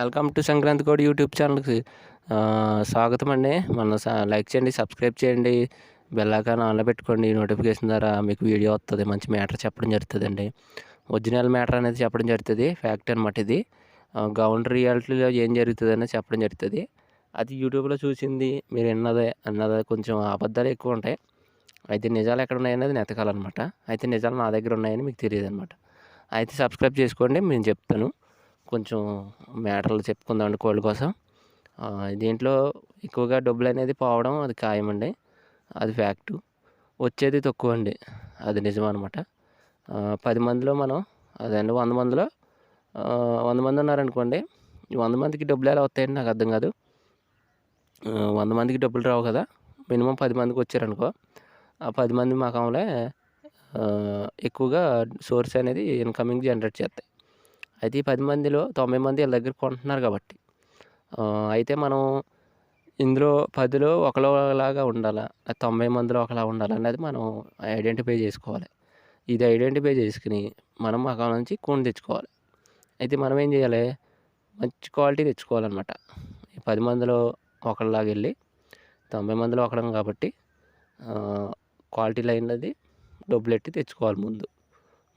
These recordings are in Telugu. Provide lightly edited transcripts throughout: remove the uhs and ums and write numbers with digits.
వెల్కమ్ టు సంక్రాంతి కోడి యూట్యూబ్ ఛానల్కి స్వాగతం అండి. లైక్ చేయండి, సబ్స్క్రైబ్ చేయండి, బెల్ ఐకాన్ ఆన్లో పెట్టుకోండి. నోటిఫికేషన్ ద్వారా మీకు వీడియో వస్తుంది. మంచి మ్యాటర్ చెప్పడం జరుగుతుందండి. ఒరిజినల్ మ్యాటర్ అనేది చెప్పడం జరుగుతుంది. ఫ్యాక్ట్ అనమాట ఇది. గ్రౌండ్ రియాలిటీలో ఏం జరుగుతుంది అనేది చెప్పడం జరుగుతుంది. అది యూట్యూబ్లో చూసింది మీరు అన్నదే కొంచెం అబద్ధాలు ఎక్కువ ఉంటాయి. అయితే నిజాలు ఎక్కడ ఉన్నాయనేది వెతకాలన్నమాట. అయితే నిజాలు నా దగ్గర ఉన్నాయని మీకు తెలియదు అనమాట. అయితే సబ్స్క్రైబ్ చేసుకోండి, నేను చెప్తాను. కొంచెం మ్యాటర్లు చెప్పుకుందామండి కోళ్ళ కోసం. దీంట్లో ఎక్కువగా డబ్బులు అనేది పోవడం అది ఖాయమండి. అది ఫ్యాక్టు. వచ్చేది తక్కువ అండి. అది నిజం అనమాట. 10 మందిలో మనం అదండి 100 మందిలో 100 మంది ఉన్నారనుకోండి. ఈ 100 మందికి డబ్బులు ఎలా వస్తాయండి నాకు అర్థం కాదు. 100 మందికి డబ్బులు రావు కదా. మినిమం 10 మందికి వచ్చారనుకో, ఆ 10 మంది మకంలో ఎక్కువగా సోర్స్ అనేది ఇన్కమింగ్ జనరేట్ చేస్తాయి. అయితే ఈ 10 మందిలో 90 మంది వీళ్ళ దగ్గర కొంటున్నారు కాబట్టి, అయితే మనం ఇందులో 10లో ఒకలాగా ఉండాలా, 90 మందిలో ఒకలా ఉండాలా అనేది మనం ఐడెంటిఫై చేసుకోవాలి. ఇది ఐడెంటిఫై చేసుకుని మనం అకౌంట్ నుంచి కోన్ తెచ్చుకోవాలి. అయితే మనం ఏం చేయాలి, మంచి క్వాలిటీ తెచ్చుకోవాలన్నమాట. ఈ 10 మందిలో ఒకళ్ళలాగా వెళ్ళి 90 మందిలో ఒకడం కాబట్టి క్వాలిటీ లైన్లది డబ్బులెట్టి తెచ్చుకోవాలి ముందు.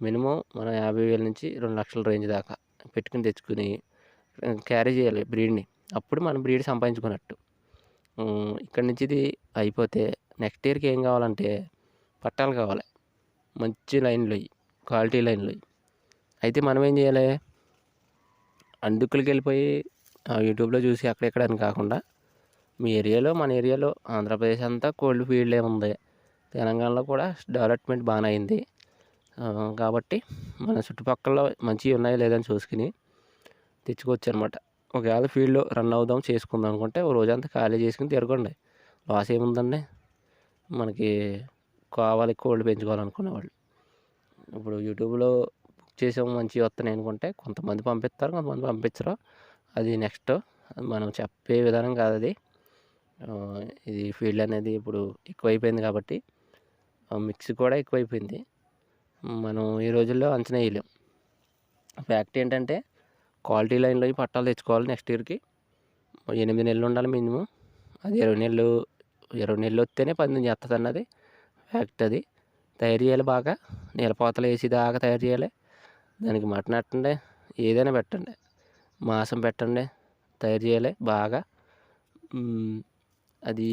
మినిమం మనం 50,000 నుంచి 2 లక్షల రేంజ్ దాకా తెచ్చుకుని క్యారీ చేయాలి బ్రీడ్ని. అప్పుడు మనం బ్రీడ్ సంపాదించుకున్నట్టు. ఇక్కడి నుంచి ఇది అయిపోతే నెక్స్ట్ ఇయర్కి ఏం కావాలంటే పట్టాలు కావాలి, మంచి లైన్లు, క్వాలిటీ లైన్లు. అయితే మనం ఏం చేయాలి, అందుకులకి వెళ్ళిపోయి యూట్యూబ్లో చూసి అక్కడెక్కడ అని కాకుండా మీ ఏరియాలో, మన ఏరియాలో ఆంధ్రప్రదేశ్ అంతా కోల్డ్ ఫీల్డే ఉంది. తెలంగాణలో కూడా డెవలప్మెంట్ బాగానే అయింది. కాబట్టి మన చుట్టుపక్కల మంచివి ఉన్నాయో లేదని చూసుకుని తెచ్చుకోవచ్చు అనమాట. ఒకవేళ ఫీల్డ్లో రన్ అవుదాం చేసుకుందాం అనుకుంటే ఓ రోజంతా ఖాళీ చేసుకుని తిరగండి. లాస్ ఏముందండి. మనకి కావాలి కోళ్ళు పెంచుకోవాలనుకునేవాళ్ళు. ఇప్పుడు యూట్యూబ్లో బుక్ చేసాము మంచివి వస్తున్నాయి అనుకుంటే కొంతమంది పంపిస్తారు, కొంతమంది పంపించరు. అది నెక్స్ట్ మనం చెప్పే విధానం కాదు అది. ఇది ఫీల్డ్ అనేది ఇప్పుడు ఎక్కువైపోయింది కాబట్టి మిక్స్ కూడా ఎక్కువైపోయింది. మనం ఈ రోజుల్లో అంచనా వేయలేం. ఫ్యాక్ట్ ఏంటంటే క్వాలిటీ లైన్లో పట్టాలు తెచ్చుకోవాలి. నెక్స్ట్ ఇయర్కి 8 నెలలు ఉండాలి మినిమం. అది 20 నెలలు వస్తేనే పందెం చేస్తుంది అన్నది ఫ్యాక్ట్. అది తయారు చేయాలి, బాగా నీలపోతలు వేసి దాకా తయారు చేయాలి. దానికి మటన్ పెట్టండి, ఏదైనా పెట్టండి, మాంసం పెట్టండి, తయారు చేయాలి బాగా. అది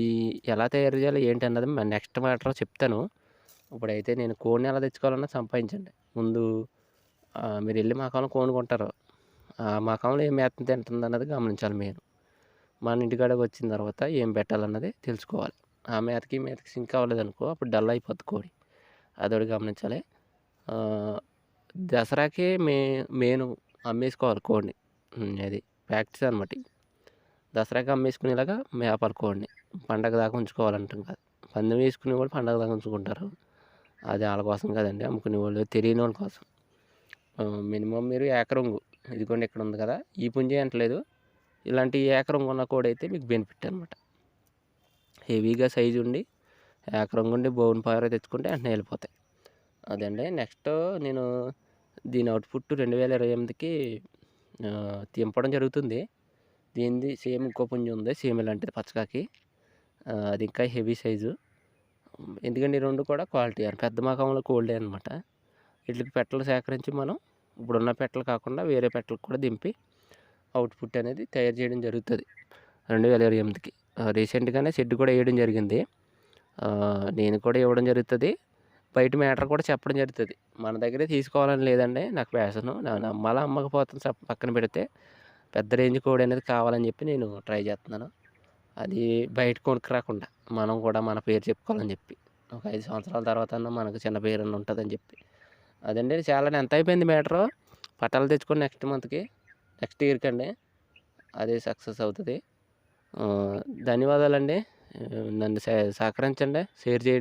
ఎలా తయారు చేయాలి ఏంటి అన్నది నెక్స్ట్ మ్యాటర్ చెప్తాను. ఇప్పుడైతే నేను కోడిని ఎలా తెచ్చుకోవాలన్నా సంపాదించండి. ముందు మీరు వెళ్ళి మకంలో కొనుక్కుంటారు. ఆ మకంలో ఏం మేత తింటుంది అన్నది గమనించాలి. మన ఇంటికాడకి వచ్చిన తర్వాత ఏం పెట్టాలన్నది తెలుసుకోవాలి. ఆ మేతకి సింక్ అవ్వలేదనుకో అప్పుడు డల్ అయిపోద్ది కోడి. అదొకటి గమనించాలి. దసరాకి మెయిన్ అమ్మేసుకోవాలి కోడిని. అది ఫ్యాక్ట్స్ అనమాట. దసరాకి అమ్మేసుకునేలాగా మేపాలి కోడిని. పండగ దాకా ఉంచుకోవాలంటాం కాదు. పందెం వేసుకునే వాళ్ళు పండగ దాకా ఉంచుకుంటారు. అది వాళ్ళ కోసం కదండి, అమ్ముకునే వాళ్ళు, తెలియని వాళ్ళ కోసం. మినిమం మీరు ఏకరంగు, ఇదిగోండి ఇక్కడ ఉంది కదా, ఈ పుంజే అంటలేదు, ఇలాంటి ఏకరంగు ఉన్న కోడి అయితే మీకు బెనిఫిట్ అనమాట. హెవీగా సైజు ఉండి ఏకరంగు ఉండి బోన్ పవర్ తెచ్చుకుంటే వెంటనే వెళ్ళిపోతాయి. అదండి. నెక్స్ట్ నేను దీని అవుట్పుట్ 2028కి తింపడం జరుగుతుంది. దీనిది సేమ్ ఇంకో పుంజు ఉంది, సేమ్ ఇలాంటిది పచ్చకాకి. అది ఇంకా హెవీ సైజు. ఎందుకంటే ఈ రెండు కూడా క్వాలిటీ అని పెద్ద మకంలో కోల్డే అనమాట. వీటికి పెట్టలు సేకరించి మనం ఇప్పుడున్న పెట్టలు కాకుండా వేరే పెట్టలకు కూడా దింపి అవుట్పుట్ అనేది తయారు చేయడం జరుగుతుంది 2028కి. రీసెంట్గానే షెడ్ కూడా వేయడం జరిగింది. నేను కూడా ఇవ్వడం జరుగుతుంది. బయట మ్యాటర్ కూడా చెప్పడం జరుగుతుంది. మన దగ్గరే తీసుకోవాలని లేదండి, నాకు ప్యాషను. నమ్మాలా అమ్మకపోతుంది పక్కన పెడితే పెద్ద రేంజ్ కోడి అనేది కావాలని చెప్పి నేను ట్రై చేస్తున్నాను. అది బయట కొనుక్కురాకుండా మనం కూడా మన పేరు చెప్పుకోవాలని చెప్పి, ఒక 5 సంవత్సరాల తర్వాత మనకు చిన్న పేరు ఉంటుందని చెప్పి. అదండి. చాలా ఎంత అయిపోయింది మ్యాటరు. పట్టాలు తెచ్చుకొని నెక్స్ట్ ఇయర్కి అండి అదే సక్సెస్ అవుతుంది. ధన్యవాదాలండి. నన్ను సహకరించండి, షేర్ చేయండి.